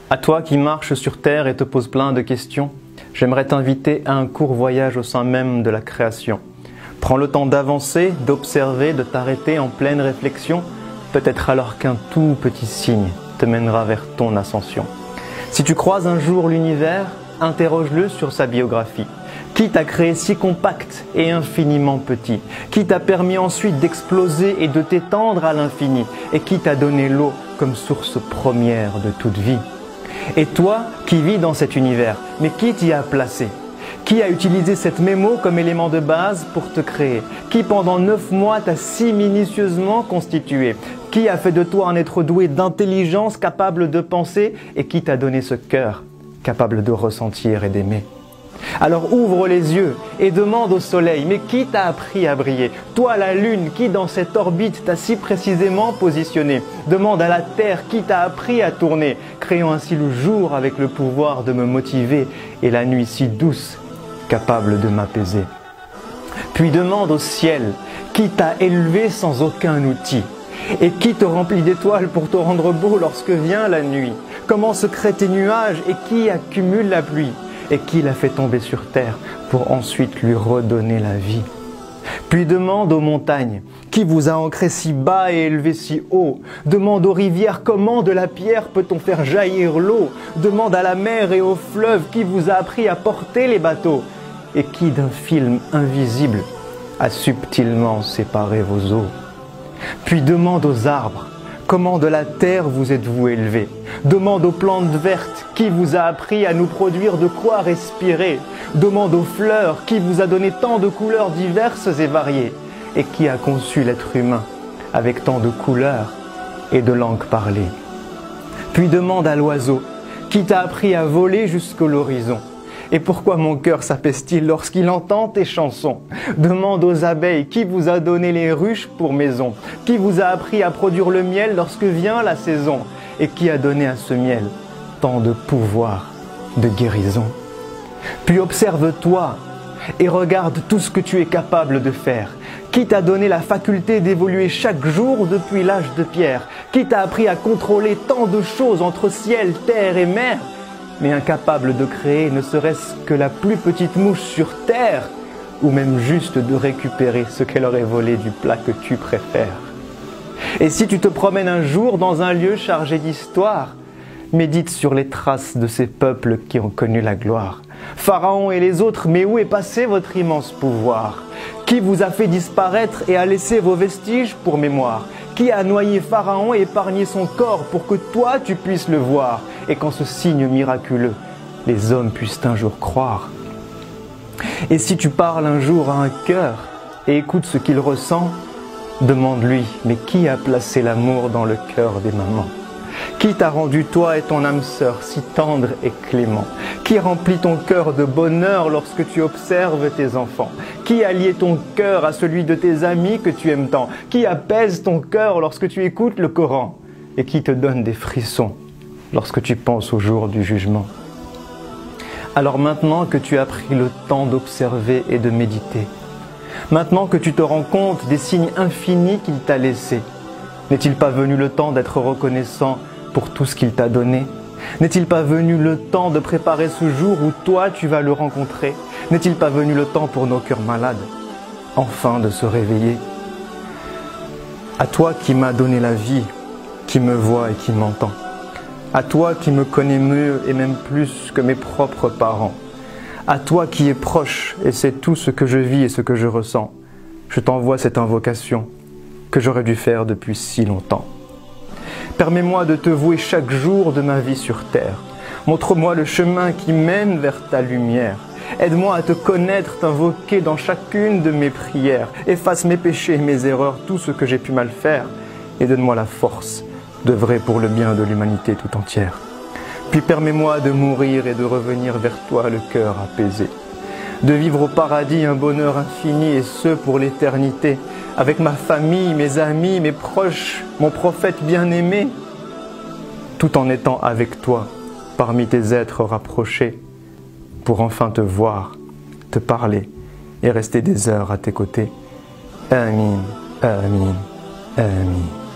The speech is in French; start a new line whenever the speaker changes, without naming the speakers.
À toi qui marches sur terre et te poses plein de questions, j'aimerais t'inviter à un court voyage au sein même de la création. Prends le temps d'avancer, d'observer, de t'arrêter en pleine réflexion, peut-être alors qu'un tout petit signe te mènera vers ton ascension. Si tu croises un jour l'univers, interroge-le sur sa biographie. Qui t'a créé si compact et infiniment petit? Qui t'a permis ensuite d'exploser et de t'étendre à l'infini? Et qui t'a donné l'eau comme source première de toute vie? Et toi qui vis dans cet univers, mais qui t'y a placé? Qui a utilisé cette mémo comme élément de base pour te créer? Qui pendant 9 mois t'a si minutieusement constitué? Qui a fait de toi un être doué d'intelligence capable de penser et qui t'a donné ce cœur capable de ressentir et d'aimer? Alors ouvre les yeux et demande au soleil, mais qui t'a appris à briller? Toi la lune, qui dans cette orbite t'a si précisément positionné? Demande à la terre, qui t'a appris à tourner, créant ainsi le jour avec le pouvoir de me motiver et la nuit si douce, capable de m'apaiser. Puis demande au ciel, qui t'a élevé sans aucun outil? Et qui te remplit d'étoiles pour te rendre beau lorsque vient la nuit? Comment se créent tes nuages et qui accumule la pluie? Et qui l'a fait tomber sur terre pour ensuite lui redonner la vie? Puis demande aux montagnes, qui vous a ancré si bas et élevé si haut? Demande aux rivières, comment de la pierre peut-on faire jaillir l'eau? Demande à la mer et aux fleuves, qui vous a appris à porter les bateaux? Et qui d'un film invisible a subtilement séparé vos eaux? Puis demande aux arbres, comment de la terre vous êtes-vous élevé? Demande aux plantes vertes, qui vous a appris à nous produire de quoi respirer? Demande aux fleurs, qui vous a donné tant de couleurs diverses et variées? Et qui a conçu l'être humain avec tant de couleurs et de langues parlées? Puis demande à l'oiseau, qui t'a appris à voler jusqu'à l'horizon? Et pourquoi mon cœur s'apaise-t-il lorsqu'il entend tes chansons? Demande aux abeilles, qui vous a donné les ruches pour maison? Qui vous a appris à produire le miel lorsque vient la saison? Et qui a donné à ce miel tant de pouvoir, de guérison? Puis observe-toi et regarde tout ce que tu es capable de faire. Qui t'a donné la faculté d'évoluer chaque jour depuis l'âge de pierre? Qui t'a appris à contrôler tant de choses entre ciel, terre et mer? Mais incapable de créer ne serait-ce que la plus petite mouche sur terre, ou même juste de récupérer ce qu'elle aurait volé du plat que tu préfères. Et si tu te promènes un jour dans un lieu chargé d'histoire, médite sur les traces de ces peuples qui ont connu la gloire. Pharaon et les autres, mais où est passé votre immense pouvoir? Qui vous a fait disparaître et a laissé vos vestiges pour mémoire? Qui a noyé Pharaon et épargné son corps pour que toi tu puisses le voir? Et qu'en ce signe miraculeux, les hommes puissent un jour croire. Et si tu parles un jour à un cœur et écoutes ce qu'il ressent, demande-lui, mais qui a placé l'amour dans le cœur des mamans? Qui t'a rendu toi et ton âme sœur si tendre et clément? Qui remplit ton cœur de bonheur lorsque tu observes tes enfants? Qui a lié ton cœur à celui de tes amis que tu aimes tant? Qui apaise ton cœur lorsque tu écoutes le Coran? Et qui te donne des frissons lorsque tu penses au jour du jugement? Alors maintenant que tu as pris le temps d'observer et de méditer, maintenant que tu te rends compte des signes infinis qu'il t'a laissés, n'est-il pas venu le temps d'être reconnaissant pour tout ce qu'il t'a donné? N'est-il pas venu le temps de préparer ce jour où toi tu vas le rencontrer? N'est-il pas venu le temps pour nos cœurs malades, enfin de se réveiller? À toi qui m'as donné la vie, qui me vois et qui m'entend, à toi qui me connais mieux et même plus que mes propres parents, à toi qui es proche et sais tout ce que je vis et ce que je ressens, je t'envoie cette invocation que j'aurais dû faire depuis si longtemps. Permets-moi de te vouer chaque jour de ma vie sur terre. Montre-moi le chemin qui mène vers ta lumière. Aide-moi à te connaître, t'invoquer dans chacune de mes prières. Efface mes péchés et mes erreurs, tout ce que j'ai pu mal faire, et donne-moi la force d'œuvrer pour le bien de l'humanité tout entière. Puis permets-moi de mourir et de revenir vers toi le cœur apaisé. De vivre au paradis un bonheur infini et ce pour l'éternité, avec ma famille, mes amis, mes proches, mon prophète bien-aimé, tout en étant avec toi, parmi tes êtres rapprochés, pour enfin te voir, te parler et rester des heures à tes côtés. Amin, amin, amin.